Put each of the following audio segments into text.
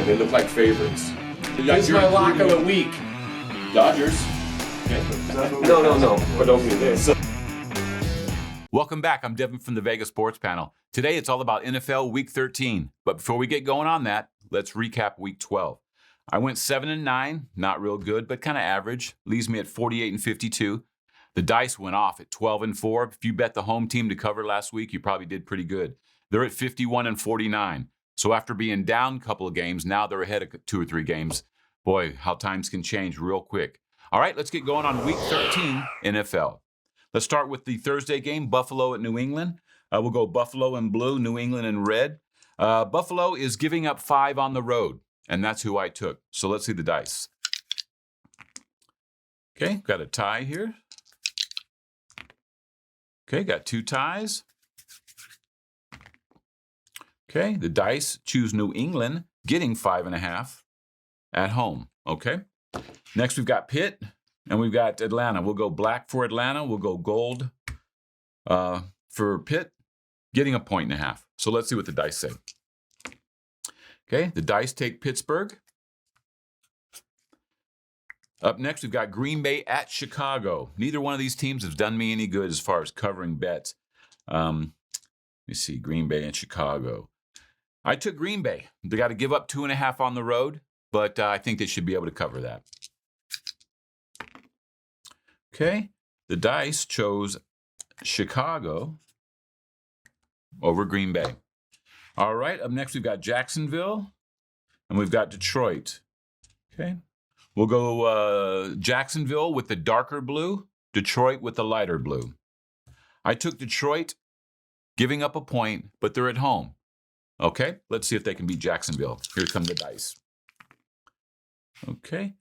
and they look like favorites. This is my lock of the week. Dodgers. No. But don't do this. Welcome back. I'm Devin from the Vegas Sports Panel. Today it's all about NFL Week 13. But before we get going on that, let's recap Week 12. I went 7-9, not real good, but kind of average. Leaves me at 48-52. The dice went off at 12-4. If you bet the home team to cover last week, you probably did pretty good. They're at 51-49. So after being down a couple of games, now they're ahead of 2 or 3 games. Boy, how times can change real quick. All right, let's get going on Week 13 NFL. Let's start with the Thursday game, Buffalo at New England. We'll go Buffalo in blue, New England in red. Buffalo is giving up 5 on the road, and that's who I took. So let's see the dice. Okay, got a tie here. Okay, got 2 ties. Okay, the dice choose New England, getting 5.5 at home. Okay, next we've got Pitt, and we've got Atlanta. We'll go black for Atlanta. We'll go gold for Pitt, getting 1.5. So let's see what the dice say. Okay, the dice take Pittsburgh. Up next, we've got Green Bay at Chicago. Neither one of these teams has done me any good as far as covering bets. Let me see, Green Bay and Chicago. I took Green Bay. They got to give up 2.5 on the road, but I think they should be able to cover that. Okay, the dice chose Chicago over Green Bay. All right, up next we've got Jacksonville, and we've got Detroit. Okay, we'll go Jacksonville with the darker blue, Detroit with the lighter blue. I took Detroit, giving up a point, but they're at home. Okay, let's see if they can beat Jacksonville. Here come the dice. Okay.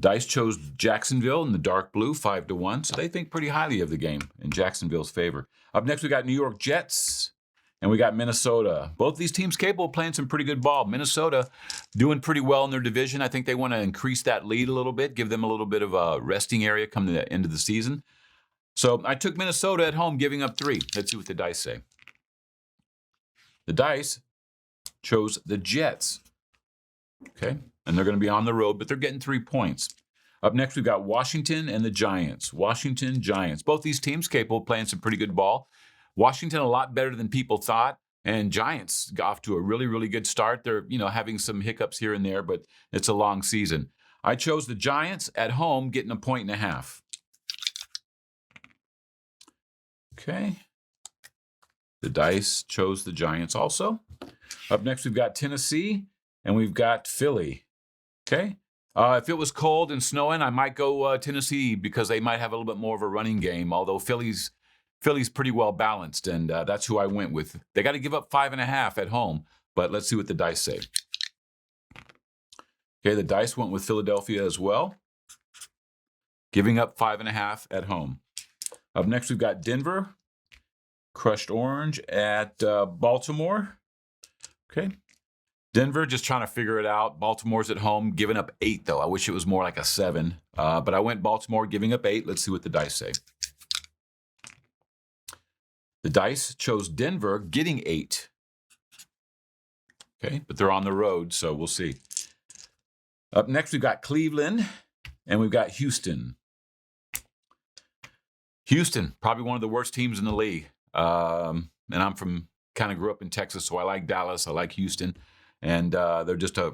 Dice chose Jacksonville in the dark blue, 5-1, so they think pretty highly of the game in Jacksonville's favor. Up next, we got New York Jets, and we got Minnesota. Both these teams capable of playing some pretty good ball. Minnesota doing pretty well in their division. I think they want to increase that lead a little bit, give them a little bit of a resting area come to the end of the season. So I took Minnesota at home, giving up 3. Let's see what the dice say. The dice chose the Jets. Okay, and they're going to be on the road, but they're getting 3 points. Up next, we've got Washington and the Giants. Washington, Giants. Both these teams capable of playing some pretty good ball. Washington a lot better than people thought, and Giants got off to a really, really good start. They're, having some hiccups here and there, but it's a long season. I chose the Giants at home, getting 1.5. Okay. The dice chose the Giants also. Up next, we've got Tennessee, and we've got Philly. Okay. If it was cold and snowing, I might go Tennessee because they might have a little bit more of a running game, although Philly's pretty well balanced, and that's who I went with. They got to give up 5.5 at home, but let's see what the dice say. Okay, the dice went with Philadelphia as well, giving up 5.5 at home. Up next, we've got Denver, crushed orange at Baltimore. Okay. Denver just trying to figure it out. Baltimore's at home, giving up 8, though. I wish it was more like a 7. But I went Baltimore, giving up 8. Let's see what the dice say. The dice chose Denver, getting 8. Okay, but they're on the road, so we'll see. Up next, we've got Cleveland, and we've got Houston. Houston, probably one of the worst teams in the league. And I'm kind of grew up in Texas, so I like Dallas. I like Houston. And they're just an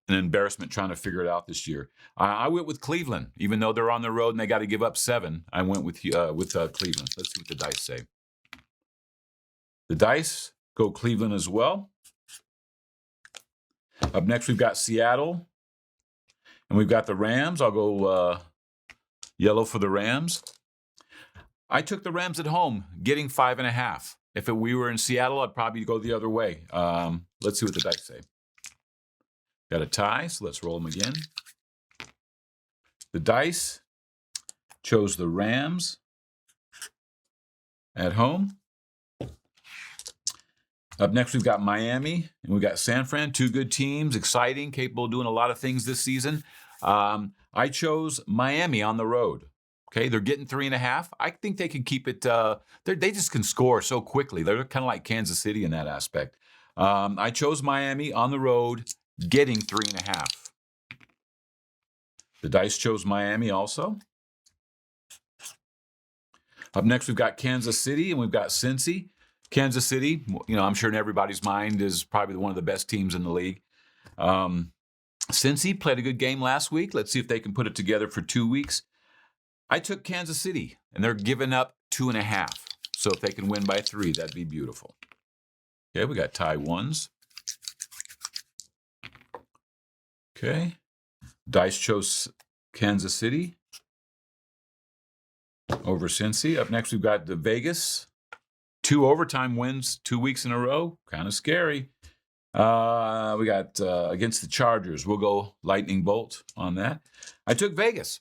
embarrassment trying to figure it out this year. I went with Cleveland, even though they're on the road and they got to give up 7. I went with Cleveland. Let's see what the dice say. The dice go Cleveland as well. Up next, we've got Seattle, and we've got the Rams. I'll go yellow for the Rams. I took the Rams at home, getting 5.5. If we were in Seattle, I'd probably go the other way. Let's see what the dice say. Got a tie, so let's roll them again. The dice chose the Rams at home. Up next, we've got Miami, and we've got San Fran. 2 good teams, exciting, capable of doing a lot of things this season. I chose Miami on the road. Okay, they're getting 3.5. I think they can keep it. They just can score so quickly. They're kind of like Kansas City in that aspect. I chose Miami on the road, getting 3.5. The dice chose Miami also. Up next, we've got Kansas City and we've got Cincy. Kansas City, I'm sure in everybody's mind is probably one of the best teams in the league. Cincy played a good game last week. Let's see if they can put it together for 2 weeks. I took Kansas City, and they're giving up 2.5. So if they can win by 3, that'd be beautiful. Okay, we got tie ones. Okay. Dice chose Kansas City over Cincy. Up next, we've got the Vegas. 2 overtime wins 2 weeks in a row. Kind of scary. We got against the Chargers. We'll go lightning bolt on that. I took Vegas.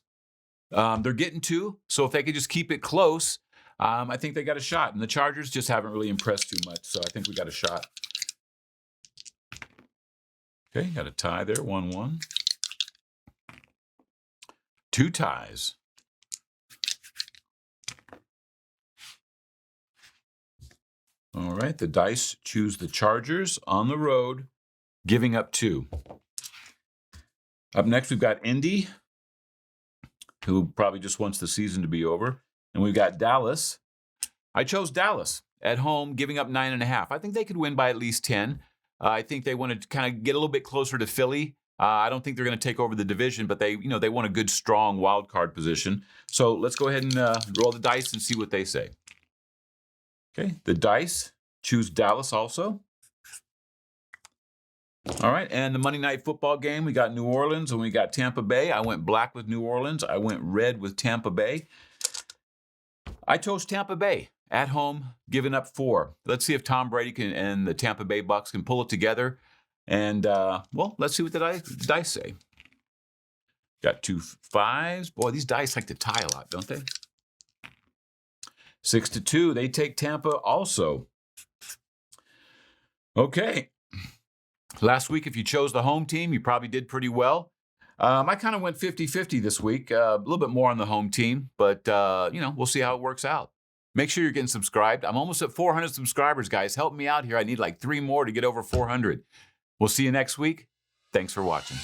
They're getting 2, so if they could just keep it close, I think they got a shot. And the Chargers just haven't really impressed too much, so I think we got a shot. Okay, got a tie there, 1-1. 2 ties. All right, the dice choose the Chargers on the road, giving up 2. Up next, we've got Indy, who probably just wants the season to be over. And we've got Dallas. I chose Dallas at home, giving up 9.5. I think they could win by at least 10. I think they want to kind of get a little bit closer to Philly. I don't think they're going to take over the division, but they want a good, strong wild card position. So let's go ahead and roll the dice and see what they say. Okay, the dice choose Dallas also. All right, and the Monday Night Football game, we got New Orleans and we got Tampa Bay. I went black with New Orleans. I went red with Tampa Bay. I chose Tampa Bay at home, giving up 4. Let's see if Tom Brady and the Tampa Bay Bucks can pull it together. And, let's see what the dice say. Got 2 5s. Boy, these dice like to tie a lot, don't they? 6-2. They take Tampa also. Okay. Last week, if you chose the home team, you probably did pretty well. I kind of went 50-50 this week, a little bit more on the home team, but, we'll see how it works out. Make sure you're getting subscribed. I'm almost at 400 subscribers, guys. Help me out here. I need like 3 more to get over 400. We'll see you next week. Thanks for watching.